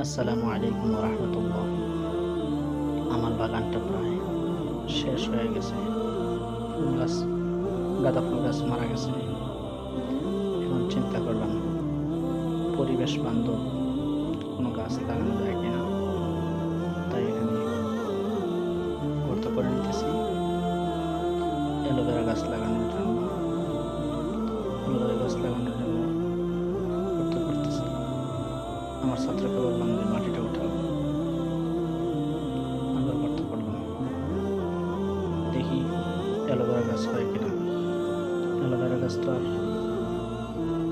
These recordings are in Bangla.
আসসালামু আলাইকুম রহমতুল্লাহ। আমার বাগানটা প্রায় শেষ হয়ে গেছে। ফুল গাছ, গাঁদা ফুল গাছ মারা গেছে। এখন চিন্তা করলাম পরিবেশ বান্ধব কোনো গাছ লাগানো যায় কিনা। তাই এখানে গর্ত করে নিতেছি অ্যালোভেরা গাছ লাগানোর জন্য। অ্যালোভেরা গাছ লাগানোর জন্য গর্ত করতেছি। আমার ছাত্রকে বললাম যে মাটিটা উঠাও, আবার গর্ত করলাম, দেখি অ্যালোভেরা গাছ হয় কিনা। অ্যালোভেরা গাছ তো আর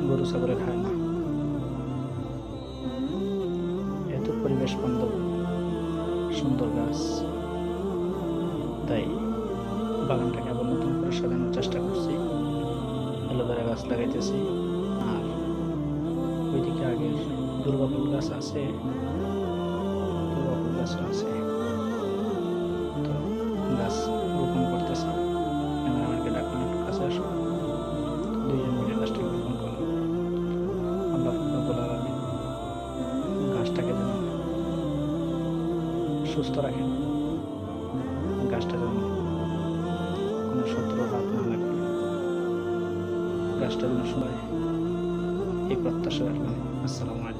গরু ছাগলে খায় না। এত পরিবেশ বান্ধব সুন্দর গাছ, তাই বাগানটাকে আবার নতুন করে সাজানোর চেষ্টা করছি। অ্যালোভেরা গাছ লাগাইতেছি, আর ওইদিকে আগের দুর্বা ফুল গাছ আছে, দুর্বা ফুল গাছ আছে, তো গাছ রোপণ করতেছি। ক্যামেরাম্যানকে ডাকলাম, একটু কাছে আসো, দুইজন মিলে গাছটাকে রোপণ করলাম। আল্লাহ রাব্বুল আলামিন গাছটাকে যেন সুস্থ রাখেন, গাছটা যেন কোনো শত্রুর হাত না লাগে, গাছটা যেন সবাই এই প্রত্যাশা রাখলাম। আসসালামু আলাইকুম।